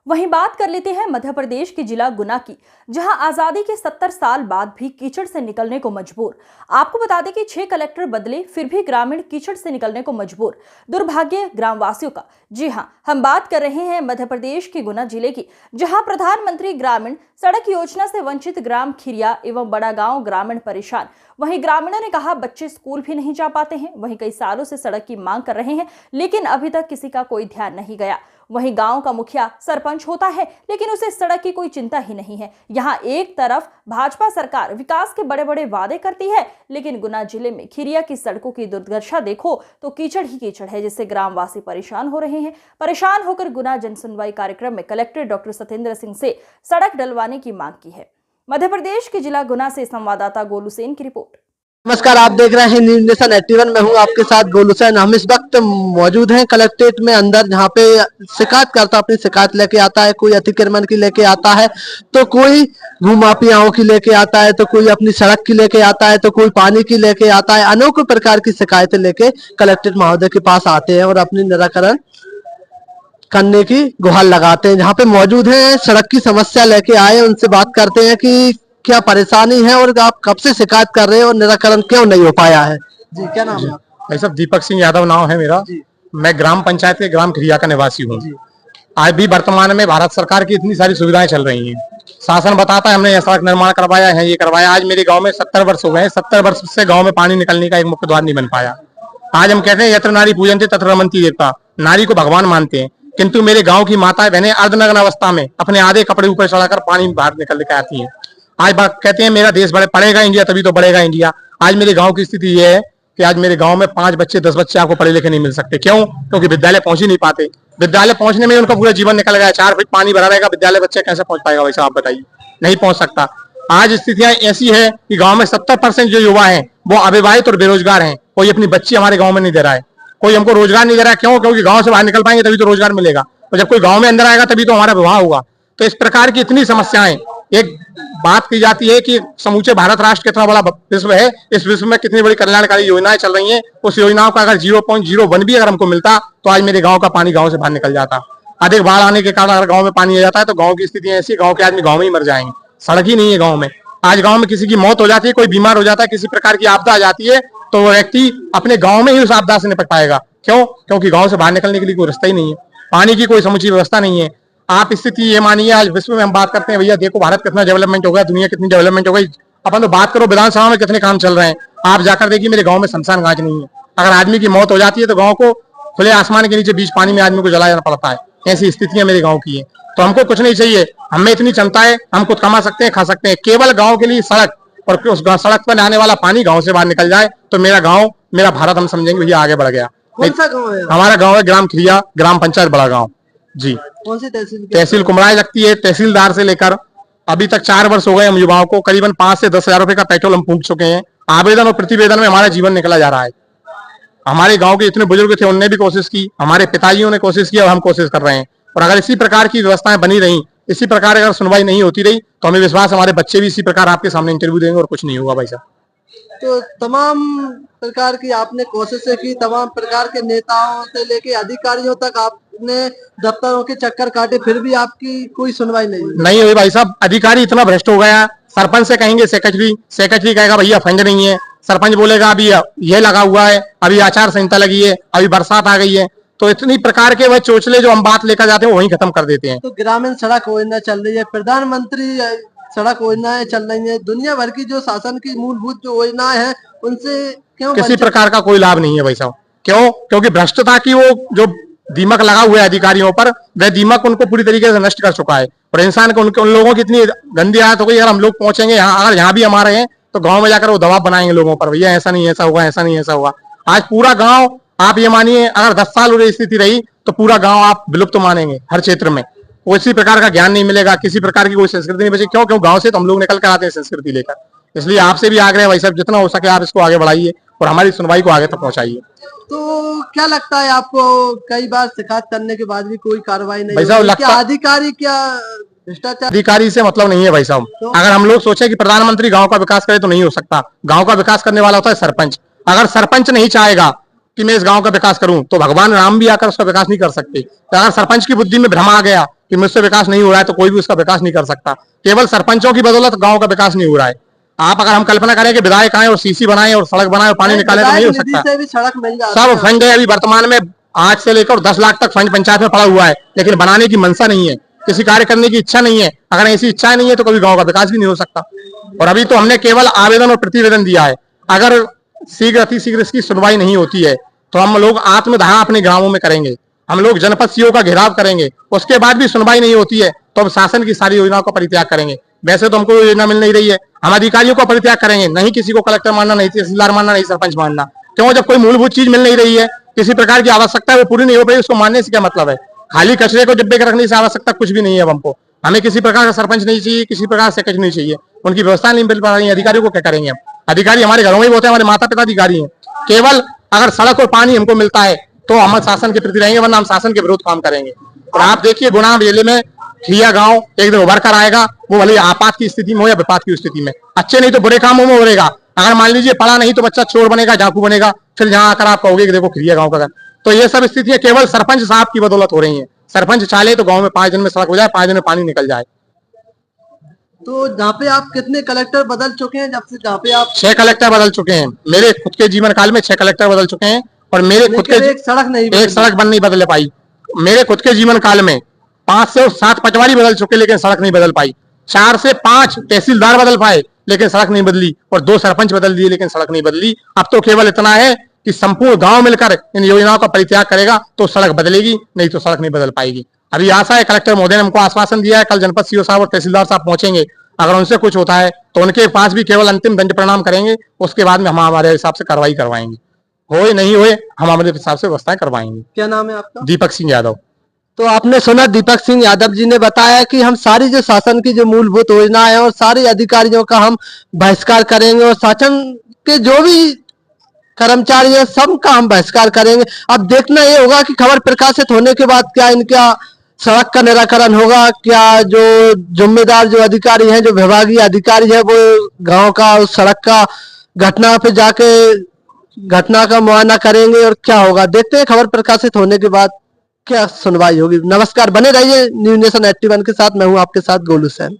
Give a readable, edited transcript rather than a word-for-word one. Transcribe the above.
वहीं बात कर लेते हैं मध्य प्रदेश के जिला गुना की, जहां आजादी के 70 साल बाद भी कीचड़ से निकलने को मजबूर। आपको बता दें कि 6 कलेक्टर बदले फिर भी ग्रामीण कीचड़ से निकलने को मजबूर। दुर्भाग्य ग्रामवासियों का। जी हां, हम बात कर रहे हैं मध्य प्रदेश के गुना जिले की, जहां प्रधानमंत्री ग्रामीण सड़क योजना से वंचित ग्राम खिरिया एवं बड़ा गांव ग्रामीण परेशान। वहीं ग्रामीणों ने कहा बच्चे स्कूल भी नहीं जा पाते हैं। वहीं कई सालों से सड़क की मांग कर रहे हैं, लेकिन अभी तक किसी का कोई ध्यान नहीं गया। वहीं गांव का मुखिया सरपंच होता है, लेकिन उसे सड़क की कोई चिंता ही नहीं है। यहां एक तरफ भाजपा सरकार विकास के बड़े बड़े वादे करती है, लेकिन गुना जिले में खिरिया की सड़कों की दुर्दशा देखो तो कीचड़ ही कीचड़ है, जिससे ग्रामवासी परेशान हो रहे हैं। परेशान होकर गुना जनसुनवाई कार्यक्रम में कलेक्टर डॉक्टर सत्येंद्र सिंह से सड़क डलवाने की मांग की है। मध्य प्रदेश के जिला गुना से संवाददाता गोलू सेन की रिपोर्ट। नमस्कार, आप देख रहे हैं न्यूज़ नेशन 81 में हूं आपके साथ गोलू सेन। हम इस वक्त मौजूद हैं कलेक्ट्रेट में अंदर, जहां पे शिकायतकर्ता अपनी शिकायत लेके आता है। कोई अतिक्रमण की लेके आता है, तो कोई भूमाफियाओं की लेके आता है, तो कोई अपनी सड़क की लेके आता है, तो कोई पानी की लेके आता है। अनेकों प्रकार की शिकायतें लेके कलेक्ट्रेट महोदय के पास आते हैं और अपनी निराकरण करने की गुहार लगाते हैं। जहाँ पे मौजूद है, सड़क की समस्या लेके आए, उनसे बात करते हैं कि क्या परेशानी है और आप कब से शिकायत कर रहे हो और निराकरण क्यों नहीं हो पाया है। जी, क्या नाम है? भाई साहब, दीपक सिंह यादव नाम है मेरा। मैं ग्राम पंचायत के ग्राम खिरिया का निवासी हूँ। आज भी वर्तमान में भारत सरकार की इतनी सारी सुविधाएं चल रही हैं। शासन बताता है हमने यह सड़क निर्माण करवाया है, ये करवाया। आज मेरे गांव में 70 वर्ष हो गए। 70 वर्ष से गांव में पानी निकलने का एक मुख्य द्वार नहीं बन पाया। आज हम कहते हैं यत्र नारी पूजनते तत्र रमन्ति देवता, नारी को भगवान मानते हैं, किंतु मेरे गाँव की माताएं बहनें अर्धनग्न अवस्था में अपने आधे कपड़े ऊपर चढ़ाकर पानी बाहर निकल के आती है। आज बात कहते हैं मेरा देश पढ़ेगा इंडिया, तभी तो बढ़ेगा इंडिया। आज मेरे गांव की स्थिति यह है कि आज मेरे गांव में 5 बच्चे 10 बच्चे आपको पढ़े लिखे नहीं मिल सकते। क्यों? क्योंकि विद्यालय पहुंच ही नहीं पाते। विद्यालय पहुंचने में उनका पूरा जीवन निकल गया। 4 फीट पानी भरा रहेगा, विद्यालय बच्चे कैसे पहुंच पाएगा? वैसा आप बताइए, नहीं पहुंच सकता। आज स्थितियां ऐसी है कि गाँव में 70% जो युवा है वो अविवाहित और बेरोजगार है। कोई अपनी बच्ची हमारे गाँव में नहीं दे रहा है, कोई हमको रोजगार नहीं दे रहा है। क्यों? क्योंकि गाँव से बाहर निकल पाएंगे तभी तो रोजगार मिलेगा, और जब कोई गाँव में अंदर आएगा तभी तो हमारा विवाह होगा। तो इस प्रकार की इतनी समस्याएं। एक बात की जाती है कि समूचे भारत राष्ट्र कितना बड़ा विश्व है, इस विश्व में कितनी बड़ी कल्याणकारी योजनाएं चल रही हैं। उस योजनाओं का अगर 0.01 भी अगर हमको मिलता तो आज मेरे गांव का पानी गांव से बाहर निकल जाता। अधिक बाढ़ आने के कारण अगर गांव में पानी आ जाता है तो गांव की स्थिति ऐसी, गांव के आदमी गांव में ही मर जाएंगे। सड़क ही नहीं है गांव में। आज गांव में किसी की मौत हो जाती है, कोई बीमार हो जाता है, किसी प्रकार की आपदा आ जाती है, तो वो व्यक्ति अपने गाँव में ही उस आपदा से निपट पाएगा। क्यों? क्योंकि गाँव से बाहर निकलने के लिए कोई रास्ता ही नहीं है, पानी की कोई समुचित व्यवस्था नहीं है। आप स्थिति ये मानिए, आज विश्व में हम बात करते हैं, भैया देखो भारत कितना डेवलपमेंट हो गया, दुनिया कितनी डेवलपमेंट हो गई। अपन तो बात करो विधानसभा में कितने काम चल रहे हैं। आप जाकर देखिए मेरे गांव में शमशान घाट नहीं है। अगर आदमी की मौत हो जाती है तो गांव को खुले आसमान के नीचे बीच पानी में आदमी को जलाना पड़ता है। ऐसी स्थितियां मेरे गाँव की है। तो हमको कुछ नहीं चाहिए, हमें इतनी क्षमता है, हम खुद कमा सकते हैं, खा सकते हैं। केवल गाँव के लिए सड़क, और उस सड़क पर आने वाला पानी गाँव से बाहर निकल जाए तो मेरा गाँव, मेरा भारत हम समझेंगे भैया आगे बढ़ गया। हमारा गाँव है ग्राम खिरिया, ग्राम पंचायत बड़ा गाँव। जी। कौन सी तहसील? तहसील कुमराई लगती है। तहसीलदार से लेकर अभी तक 4 वर्ष हो गए हम युवाओं को करीबन 5 से 10 हजार रुपए का पेट्रोल हम फूंक चुके हैं। आवेदन और प्रतिवेदन में हमारा जीवन निकला जा रहा है। हमारे गांव के इतने बुजुर्ग थे, उनने भी कोशिश की, हमारे पिताजियों ने कोशिश की और हम कोशिश कर रहे हैं। और अगर इसी प्रकार की व्यवस्थाएं बनी रही, इसी प्रकार अगर सुनवाई नहीं होती रही, तो हमें विश्वास हमारे बच्चे भी इसी प्रकार आपके सामने इंटरव्यू देंगे और कुछ नहीं होगा। भाई साहब, तो तमाम प्रकार की आपने कोशिशें की, तमाम प्रकार के नेताओं से लेके अधिकारियों तक आपने दफ्तरों के चक्कर काटे, फिर भी आपकी कोई सुनवाई नहीं हुई। भाई साहब, अधिकारी इतना भ्रष्ट हो गया। सरपंच से कहेंगे सेक्रेटरी कहेगा भैया फंड नहीं है। सरपंच बोलेगा अभी ये लगा हुआ है, अभी आचार संहिता लगी है, अभी बरसात आ गई है। तो इतनी प्रकार के वह चोचले जो हम बात लेकर जाते हैं वहीं खत्म कर देते हैं। तो ग्रामीण सड़क योजना चल रही है, प्रधानमंत्री सड़क योजनाएं चल रही है, दुनिया भर की जो शासन की मूलभूत जो योजनाएं हैं उनसे क्यों किसी प्रकार का कोई लाभ नहीं है भाई साहब। क्यों? क्योंकि भ्रष्टता की वो जो दीमक लगा हुआ है अधिकारियों पर, वह दीमक उनको पूरी तरीके से नष्ट कर चुका है। और इंसान को उन लोगों की इतनी गंदी आदत हो गई, अगर हम लोग पहुंचेंगे यहाँ, अगर यहाँ भी हम आ रहे हैं तो गाँव में जाकर वो दबाव बनाएंगे लोगों पर, भैया ऐसा नहीं ऐसा होगा, ऐसा नहीं ऐसा होगा। आज पूरा गाँव, आप ये मानिए अगर 10 साल और स्थिति रही तो पूरा गाँव आप विलुप्त मानेंगे। हर क्षेत्र में किसी प्रकार का ज्ञान नहीं मिलेगा, किसी प्रकार की कोई संस्कृति नहीं बची। क्यों? क्यों? गांव से तो हम लोग निकल कर आते हैं संस्कृति लेकर। इसलिए आपसे भी आग्रह है भाई साहब, जितना हो सके आप इसको आगे बढ़ाइए और हमारी सुनवाई को आगे तक पहुंचाइए। तो क्या लगता है आपको, कई बार शिकायत करने के बाद भी कोई कार्रवाई नहीं भाई साहब? लगता अधिकारी क्या भ्रष्टाचार? अधिकारी से मतलब नहीं है भाई साहब। तो अगर हम लोग सोचे कि प्रधानमंत्री गाँव का विकास करे तो नहीं हो सकता। गाँव का विकास करने वाला होता है सरपंच। अगर सरपंच नहीं चाहेगा कि मैं इस गांव का विकास करूं तो भगवान राम भी आकर उसका विकास नहीं कर सकते। तो अगर सरपंच की बुद्धि में भ्रम आ गया कि मुझसे विकास नहीं हो रहा है तो कोई भी उसका विकास नहीं कर सकता। केवल सरपंचों की बदौलत गांव का विकास नहीं हो रहा है। आप अगर हम कल्पना करें कि विधायक आए और सीसी बनाए और सड़क बनाए और पानी निकाले तो नहीं हो सकता। से भी सड़क मिल जाती सब है। फंड है अभी वर्तमान में 8 से लेकर 10 लाख तक फंड पंचायत में पड़ा हुआ है, लेकिन बनाने की मंशा नहीं है, किसी कार्य करने की इच्छा नहीं है। अगर ऐसी इच्छा नहीं है तो कभी गांव का विकास भी नहीं हो सकता। और अभी तो हमने केवल आवेदन और प्रतिवेदन दिया है। अगर शीघ्र अतिशीघ्र इसकी सुनवाई नहीं होती है तो हम लोग आत्मदाह अपने गांवों में करेंगे, हम लोग जनपद सीओ का घेराव करेंगे। उसके बाद भी सुनवाई नहीं होती है तो हम शासन की सारी योजनाओं का परित्याग करेंगे। वैसे तो हमको योजना मिल नहीं रही है, हम अधिकारियों का परित्याग करेंगे, नहीं किसी को कलेक्टर मानना, नहीं तहसीलदार मानना, नहीं सरपंच मानना। क्यों? जब कोई मूलभूत चीज मिल नहीं रही है, किसी प्रकार की आवश्यकता है वो पूरी नहीं हो पाई, उसको मानने से क्या मतलब है? खाली कचरे को डिब्बे के रखने से आवश्यकता कुछ भी नहीं है। अब हमको हमें किसी प्रकार का सरपंच नहीं चाहिए, किसी प्रकार से कुछ नहीं चाहिए, उनकी व्यवस्था नहीं मिल पा रही है। अधिकारियों को क्या करेंगे हम? अधिकारी हमारे घरों में ही होते हैं, हमारे माता पिता अधिकारी हैं। केवल अगर सड़क और पानी हमको मिलता है तो हम शासन के प्रति रहेंगे, वरना हम शासन के विरुद्ध काम करेंगे। और आप देखिए गुना जिले में खिया गांव एक दिन उभर कर आएगा, वो भले आपात की स्थिति में हो या विपात की स्थिति में, अच्छे नहीं तो बुरे कामों में उभरेगा। अगर मान लीजिए पढ़ा नहीं तो बच्चा चोर बनेगा, डाकू बनेगा, फिर जहां आकर आप कहोगे कि देखो खिया गांव का घर। तो ये सब स्थितियां केवल सरपंच साहब की बदौलत हो रही है। सरपंच चाहे तो गांव में 5 दिन में सड़क हो जाए, 5 दिन में पानी निकल जाए। तो जहाँ पे आप कितने कलेक्टर बदल चुके हैं जब से, जहाँ पे आप 6 कलेक्टर बदल चुके हैं। मेरे खुद के जीवन काल में 6 कलेक्टर बदल चुके हैं और मेरे खुद के एक सड़क नहीं एक सड़क बन नहीं बदल पाई। मेरे खुद के जीवन काल में 5 से 7 पटवारी बदल चुके लेकिन सड़क नहीं बदल पाई। 4 से 5 तहसीलदार बदल पाए लेकिन सड़क नहीं बदली, और 2 सरपंच बदल दिए लेकिन सड़क नहीं बदली। अब तो केवल इतना है कि संपूर्ण गांव मिलकर इन योजनाओं का परित्याग करेगा तो सड़क बदलेगी, नहीं तो सड़क नहीं बदल पाएगी। अभी आशा है कलेक्टर महोदय ने हमको आश्वासन दिया है, कल जनपद सीओ साहब और तहसीलदार साहब पहुंचेंगे। अगर उनसे कुछ होता है तो उनके पास भी केवल अंतिम दंड प्रणाम करेंगे, उसके बाद में हम हमारे हिसाब से कार्रवाई करवाएंगे। होए नहीं होए हम हमारे हिसाब से व्यवस्थाएं करवाएंगे। क्या नाम है आपका? दीपक सिंह यादव। तो आपने सुना दीपक सिंह यादव जी ने बताया कि हम सारी जो शासन की जो मूलभूत योजना है और सारे अधिकारियों का हम बहिष्कार करेंगे और शासन के जो भी कर्मचारी है सबका हम बहिष्कार करेंगे। अब देखना ये होगा कि खबर प्रकाशित होने के बाद क्या इनका सड़क का निराकरण होगा, क्या जो जिम्मेदार जो अधिकारी हैं, जो विभागीय अधिकारी है, वो गांव का उस सड़क का घटना पे जाके घटना का मुआयना करेंगे और क्या होगा। देखते हैं खबर प्रकाशित होने के बाद क्या सुनवाई होगी। नमस्कार, बने रहिए न्यूज़ नेशन 81 के साथ। मैं हूं आपके साथ गोलू सैन।